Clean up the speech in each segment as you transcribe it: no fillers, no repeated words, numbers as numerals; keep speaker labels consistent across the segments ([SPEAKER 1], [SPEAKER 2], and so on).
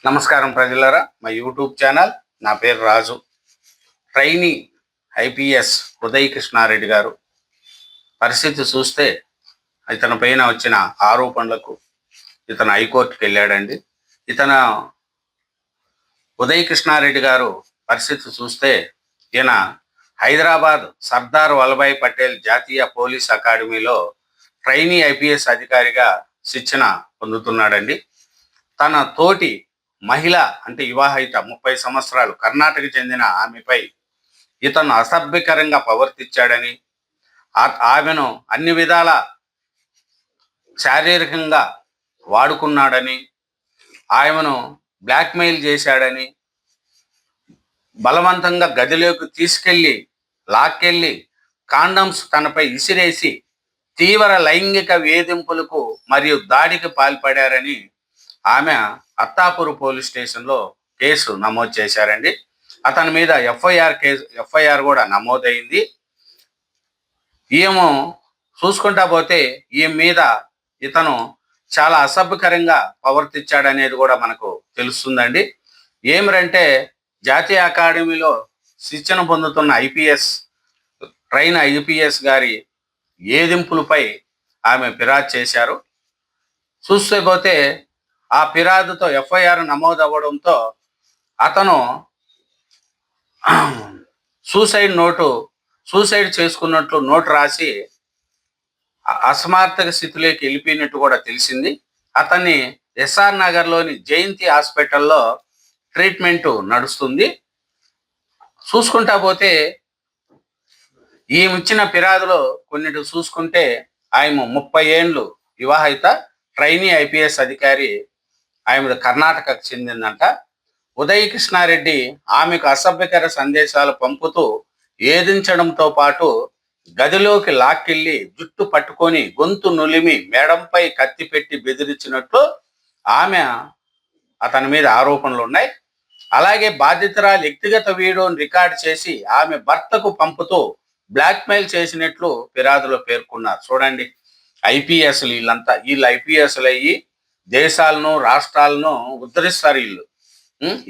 [SPEAKER 1] నమస్కారం ప్రజలరా, మా YouTube channel. నా పేరు రాజు. ట్రైనీ ఐపీఎస్ ఉదయ్ కృష్ణారెడ్డి గారు పరిస్థితి చూస్తే ఇతని పైన వచ్చిన ఆరోపణలకు ఇతను హైకోర్టుకి వెళ్ళాడండి. ఇతను ఉదయ్ కృష్ణారెడ్డి గారు పరిస్థితి చూస్తే ఈయన హైదరాబాద్ సర్దార్ వల్లభాయ్ పటేల్ జాతీయ పోలీస్ అకాడమీలో ట్రైనీ ఐపీఎస్ అధికారిగా శిక్షణ పొందుతున్నాడండి. తన తోటి మహిళ అంటే వివాహిత 30 సంవత్సరాలు కర్ణాటక చెందిన ఆమెపై ఇతను అసభ్యకరంగా ప్రవర్తించాడని, ఆమెను అన్ని విధాల శారీరకంగా వాడుకున్నాడని, ఆమెను బ్లాక్మెయిల్ చేశాడని, బలవంతంగా గదిలోకి తీసుకెళ్ళి లాక్కెళ్ళి కాండమ్స్ తనపై ఇసిరేసి తీవ్ర లైంగిక వేధింపులకు మరియు దాడికి పాల్పడారని ఆమె అత్తాపూర్ పోలీస్ స్టేషన్లో కేసు నమోదు చేశారండి. అతని మీద ఎఫ్ఐఆర్ కూడా నమోదైంది. ఈమె చూసుకుంటా పోతే ఈమె మీద ఇతను చాలా అసభ్యకరంగా ప్రవర్తించాడనేది కూడా మనకు తెలుస్తుందండి. ఏమిరంటే జాతీయ అకాడమీలో శిక్షణ పొందుతున్న ట్రైన్ ఐపీఎస్ గారి ఏదింపులపై ఆమె ఫిర్యాదు చేశారు. చూస్తే పోతే ఆ ఫిర్యాదుతో ఎఫ్ఐఆర్ నమోదవ్వడంతో అతను సూసైడ్ చేసుకున్నట్లు నోటు రాసి అసమర్థక స్థితిలోకి వెళ్ళిపోయినట్టు కూడా తెలిసింది. అతన్ని ఎస్ఆర్ నగర్లోని జయంతి హాస్పిటల్లో ట్రీట్మెంట్ నడుస్తుంది. చూసుకుంటా పోతే ఈమె ఇచ్చిన ఫిర్యాదులో కొన్నిటి చూసుకుంటే ఆయన 30 ఏండ్లు వివాహిత ట్రైనీ ఐపీఎస్ అధికారి, ఆమె కర్ణాటకకు చెందిందంట. ఉదయ్ కృష్ణారెడ్డి ఆమెకు అసభ్యకర సందేశాలు పంపుతూ ఏదించడంతో పాటు గదిలోకి లాక్కెళ్ళి జుట్టు పట్టుకొని గొంతు నులిమి మేడంపై కత్తి పెట్టి బెదిరించినట్లు అతని మీద ఆరోపణలు ఉన్నాయి. అలాగే బాధితురాలు వ్యక్తిగత వీడియోను రికార్డు చేసి ఆమె భర్తకు పంపుతూ బ్లాక్మెయిల్ చేసినట్లు ఫిర్యాదులో పేర్కొన్నారు. చూడండి, వీళ్ళు ఐపీఎస్లు అయ్యి దేశాలను రాష్ట్రాలను ఉద్ధరిస్తారు.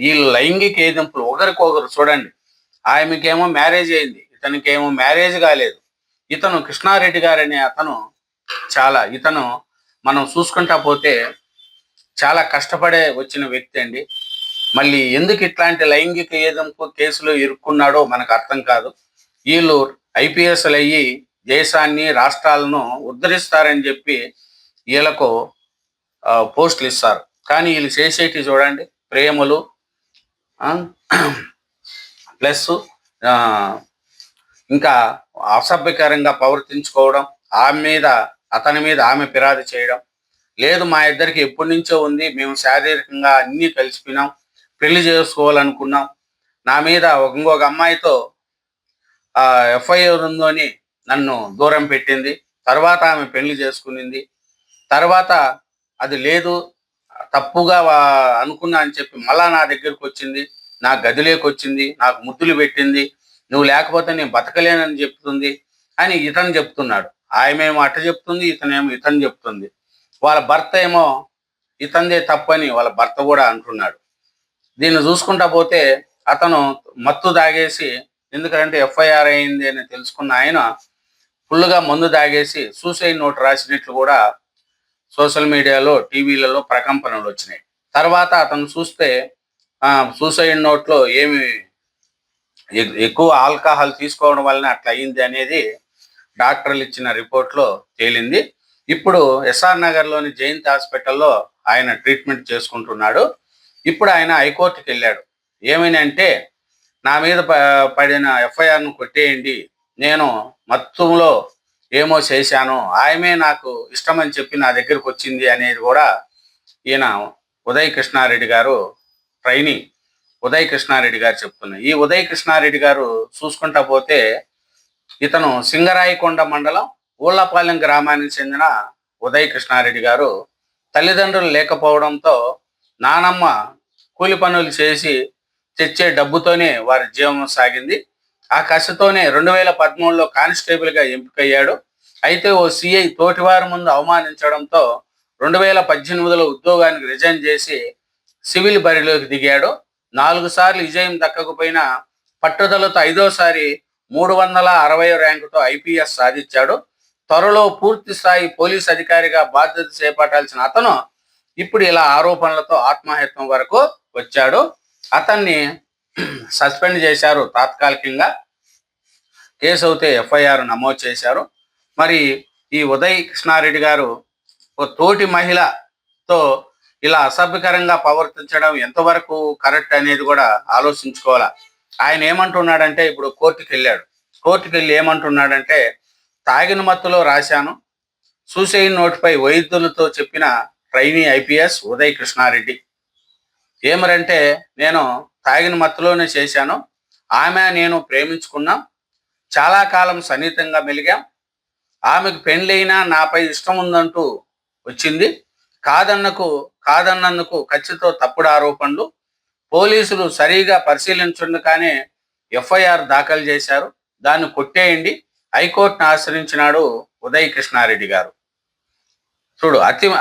[SPEAKER 1] వీళ్ళు లైంగిక ఏదింపులు ఒకరికొకరు. చూడండి, ఆమెకేమో మ్యారేజ్ అయింది, ఇతనికేమో మ్యారేజ్ కాలేదు. ఇతను కృష్ణారెడ్డి గారనే ఇతను మనం చూసుకుంటా పోతే చాలా కష్టపడే వచ్చిన వ్యక్తి అండి. మళ్ళీ ఎందుకు ఇట్లాంటి లైంగిక ఏదింపు కేసులో ఇరుక్కున్నాడో మనకు అర్థం కాదు. వీళ్ళు ఐపీఎస్లు అయ్యి దేశాన్ని రాష్ట్రాలను ఉద్ధరిస్తారని చెప్పి వీళ్ళకు పోస్టులు ఇస్తారు. కానీ వీళ్ళు చేసేటి చూడండి, ప్రేమలు ప్లస్ ఇంకా అసభ్యకరంగా ప్రవర్తించుకోవడం, అతని మీద ఆమె ఫిర్యాదు చేయడం. లేదు, మా ఇద్దరికి ఎప్పటి నుంచో ఉంది, మేము శారీరకంగా అన్నీ కలిసిపోయినాం, పెళ్లి చేసుకోవాలనుకున్నాం, నా మీద ఇంకొక అమ్మాయితో ఎఫ్ఐఆర్ ఉందని నన్ను దూరం పెట్టింది, తర్వాత ఆమె పెళ్లి చేసుకునింది, తర్వాత అది లేదు తప్పుగా అనుకున్నా అని చెప్పి మళ్ళా నా దగ్గరకు వచ్చింది, నా గదిలోకి వచ్చింది, నాకు ముద్దులు పెట్టింది, నువ్వు లేకపోతే నేను బతకలేనని చెప్తుంది అని ఇతను చెప్తున్నాడు. ఆమెమో అట్ట చెప్తుంది, ఇతను చెప్తుంది. వాళ్ళ భర్త ఏమో ఇతందే తప్పని వాళ్ళ భర్త కూడా అంటున్నాడు. దీన్ని చూసుకుంటా పోతే అతను మత్తు తాగేసి, ఎందుకంటే ఎఫ్ఐఆర్ అయింది అని తెలుసుకున్న ఆయన ఫుల్గా మందు తాగేసి సూసైడ్ నోట్ రాసినట్లు కూడా సోషల్ మీడియాలో టీవీలలో ప్రకంపనలు వచ్చినాయి. తర్వాత అతను చూస్తే సూసైడ్ నోట్లో ఏమి ఎక్కువ ఆల్కహాల్ తీసుకోవడం వలన అట్లా అయింది అనేది డాక్టర్లు ఇచ్చిన రిపోర్ట్లో తేలింది. ఇప్పుడు ఎస్ఆర్ నగర్లోని జయంతి హాస్పిటల్లో ఆయన ట్రీట్మెంట్ చేసుకుంటున్నాడు. ఇప్పుడు ఆయన హైకోర్టుకి వెళ్ళాడు. ఏమని అంటే, నా మీద పడిన ఎఫ్ఐఆర్ను కొట్టేయండి, నేను మత్తులో ఏమో చేశాను, ఆమె నాకు ఇష్టమని చెప్పి నా దగ్గరకు వచ్చింది అనేది కూడా ఈయన ఉదయ్ కృష్ణారెడ్డి గారు, ట్రైనీ ఉదయ్ కృష్ణారెడ్డి గారు చెప్తున్నారు. ఈ ఉదయ్ కృష్ణారెడ్డి గారు చూసుకుంటా పోతే ఇతను సింగరాయకొండ మండలం ఊళ్ళపాలెం గ్రామానికి చెందిన ఉదయ్ కృష్ణారెడ్డి గారు తల్లిదండ్రులు లేకపోవడంతో నానమ్మ కూలి పనులు చేసి తెచ్చే డబ్బుతోనే వారి జీవనం సాగింది. ఆ కసితోనే 2013లో కానిస్టేబుల్గా ఎంపికయ్యాడు. అయితే ఓ సిఐ తోటివారి ముందు అవమానించడంతో 2018లో ఉద్యోగానికి రిజైన్ చేసి సివిల్ బరిలోకి దిగాడు. 4 సార్లు విజయం దక్కకపోయినా పట్టుదలతో 5వసారి 360 ర్యాంకుతో ఐపీఎస్ సాధించాడు. త్వరలో పూర్తి స్థాయి పోలీస్ అధికారిగా బాధ్యత చేపట్టాల్సిన అతను ఇప్పుడు ఇలా ఆరోపణలతో ఆత్మహత్యం వరకు వచ్చాడు. అతన్ని సస్పెండ్ చేశారు తాత్కాలికంగా. కేసు అయితే ఎఫ్ఐఆర్ నమోదు చేశారు. మరి ఈ ఉదయ్ కృష్ణారెడ్డి గారు ఓ తోటి మహిళతో ఇలా అసభ్యకరంగా ప్రవర్తించడం ఎంతవరకు కరెక్ట్ అనేది కూడా ఆలోచించుకోవాలా. ఆయన ఏమంటున్నాడంటే, ఇప్పుడు కోర్టుకు వెళ్ళి ఏమంటున్నాడంటే, తాగిన మత్తులో రాశాను, సూసైడ్ నోటుపై వైద్యులతో చెప్పిన ట్రైనీ ఐపీఎస్ ఉదయ్ కృష్ణారెడ్డి. ఏమరంటే, నేను తాగిన మత్తులోనే చేశాను, ఆమె నేను ప్రేమించుకున్నాం, చాలా కాలం సన్నిహితంగా మెలిగాం, ఆమెకు పెళ్ళైనా నాపై ఇష్టం ఉందంటూ వచ్చింది, కాదన్నందుకు ఖచ్చితంగా తప్పుడు ఆరోపణలు, పోలీసులు సరిగా పరిశీలించకుండానే ఎఫ్ఐఆర్ దాఖలు చేశారు, దాన్ని కొట్టేయండి, హైకోర్టును ఆశ్రయించినాడు ఉదయ్ కృష్ణారెడ్డి గారు. చూడు,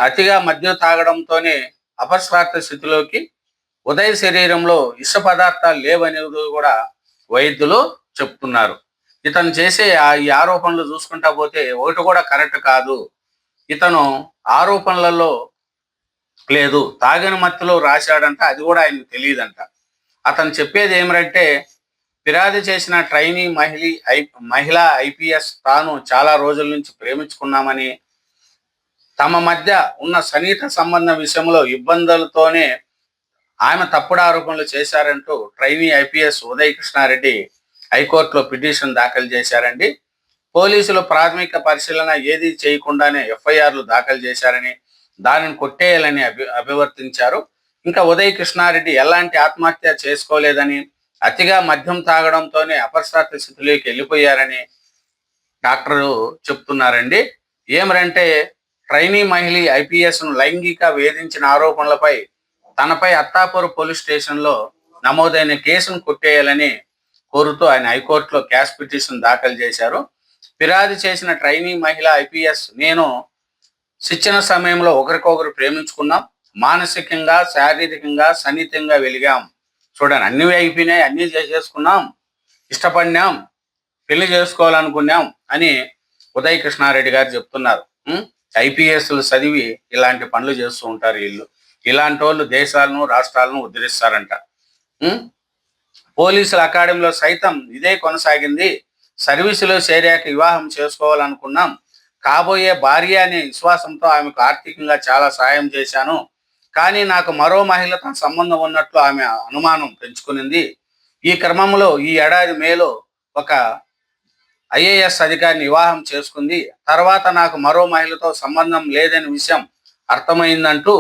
[SPEAKER 1] అతిగా మద్యం తాగడంతోనే అపస్మారక స్థితిలోకి, ఉదయ్ శరీరంలో విష పదార్థాలు లేవనేది కూడా వైద్యులు చెప్తున్నారు. ఇతను చేసే ఈ ఆరోపణలు చూసుకుంటా పోతే ఒకటి కూడా కరెక్ట్ కాదు. ఇతను ఆరోపణలలో లేదు, తాగిన మత్తులో రాశాడంట, అది కూడా ఆయనకు తెలియదంట. అతను చెప్పేది ఏమిటంటే, ఫిర్యాదు చేసిన ట్రైనీ మహిళా ఐపీఎస్ తాను చాలా రోజుల నుంచి ప్రేమించుకున్నామని, తమ మధ్య ఉన్న సన్నిహిత సంబంధం విషయంలో ఇబ్బందులతోనే ఆమె తప్పుడు ఆరోపణలు చేశారంటూ ట్రైనీ ఐపీఎస్ ఉదయ్ కృష్ణారెడ్డి హైకోర్టులో పిటిషన్ దాఖలు చేశారండి. పోలీసులు ప్రాథమిక పరిశీలన ఏది చేయకుండానే ఎఫ్ఐఆర్లు దాఖలు చేశారని, దానిని కొట్టేయాలని అభివర్తించారు. ఇంకా ఉదయ్ కృష్ణారెడ్డి ఎలాంటి ఆత్మహత్య చేసుకోలేదని, అతిగా మద్యం తాగడంతోనే అపస్మారక స్థితిలోకి వెళ్ళిపోయారని డాక్టర్లు చెప్తున్నారండి. ఏమరంటే, ట్రైనీ మహిళ ఐపీఎస్ను లైంగిక వేధించిన ఆరోపణలపై తనపై అత్తాపూర్ పోలీస్ స్టేషన్లో నమోదైన కేసును కొట్టేయాలని కోరుతూ ఆయన హైకోర్టులో క్యాష్ పిటిషన్ దాఖలు చేశారు. ఫిర్యాదు చేసిన ట్రైనీ మహిళ ఐపీఎస్, నేను శిక్షణ సమయంలో ఒకరికొకరు ప్రేమించుకున్నాం, మానసికంగా శారీరకంగా సన్నిహితంగా వెలిగాం, చూడండి అన్నీ అయిపోయినాయి, అన్నీ చేసేసుకున్నాం, ఇష్టపడినాం, పెళ్లి చేసుకోవాలనుకున్నాం అని ఉదయ్ కృష్ణారెడ్డి గారు చెప్తున్నారు. ఐపీఎస్లు చదివి ఇలాంటి పనులు చేస్తూ ఉంటారు వీళ్ళు. ఇలాంటి వాళ్ళు దేశాలను రాష్ట్రాలను ఉద్ధరిస్తారంట. పోలీసుల అకాడమీలో సైతం ఇదే కొనసాగింది. సర్వీసులో చేరాక వివాహం చేసుకోవాలనుకున్నాం, కాబోయే భార్య అనే విశ్వాసంతో ఆమెకు ఆర్థికంగా చాలా సాయం చేశాను, కానీ నాకు మరో మహిళతో సంబంధం ఉన్నట్లు ఆమె అనుమానం పెంచుకునింది. ఈ క్రమంలో ఈ ఏడాది మేలో ఒక ఐఏఎస్ అధికారిని వివాహం చేసుకుంది. తర్వాత నాకు మరో మహిళతో సంబంధం లేదనే విషయం అర్థమైందంటూ,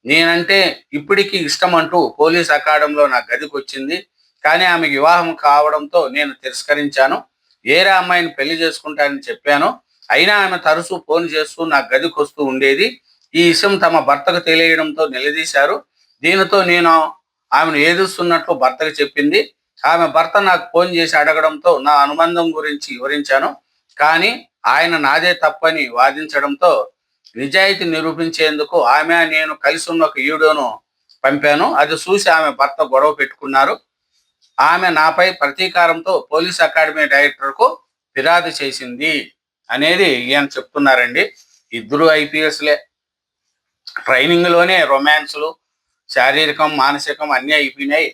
[SPEAKER 1] నేనంటే ఇప్పటికీ ఇష్టం అంటూ పోలీస్ అకాడమీలో నా గదికి వచ్చింది, కానీ ఆమె వివాహం కావడంతో నేను తిరస్కరించాను. వేరే అమ్మాయిని పెళ్లి చేసుకుంటానని చెప్పాను, అయినా ఆమె తరచూ ఫోన్ చేస్తూ నా గదికి వస్తూ ఉండేది. ఈ విషయం తమ భర్తకు తెలియడంతో నిలదీశారు. దీనితో నేను ఆమెను ఏదుస్తున్నట్లు భర్తకు చెప్పింది. ఆమె భర్త నాకు ఫోన్ చేసి అడగడంతో నా అనుబంధం గురించి వివరించాను, కానీ ఆయన నాదే తప్పని వాదించడంతో నిజాయితీ నిరూపించేందుకు ఆమె నేను కలిసి ఉన్న ఒక వీడియోను పంపాను. అది చూసి ఆమె భర్త గొడవ పెట్టుకున్నారు. ఆమె నాపై ప్రతీకారంతో పోలీస్ అకాడమీ డైరెక్టర్కు ఫిర్యాదు చేసింది అనేది ఈయన చెప్తున్నారండి. ఇద్దరు ఐపీఎస్లే, ట్రైనింగ్లోనే రొమాన్స్లు, శారీరకం మానసికం అన్నీ అయిపోయినాయి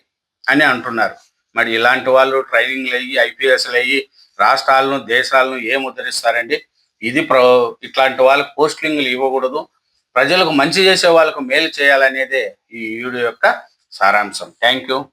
[SPEAKER 1] అని అంటున్నారు. మరి ఇలాంటి వాళ్ళు ట్రైనింగ్లు అయ్యి ఐపీఎస్లు అయ్యి రాష్ట్రాలను దేశాలను ఏం ఉద్ధరిస్తారండి? ఇది ఇట్లాంటి వాళ్ళకి పోస్టింగ్లు ఇవ్వకూడదు, ప్రజలకు మంచి చేసే వాళ్ళకు మేలు చేయాలనేదే ఈ వీడియో యొక్క సారాంశం. Thank you.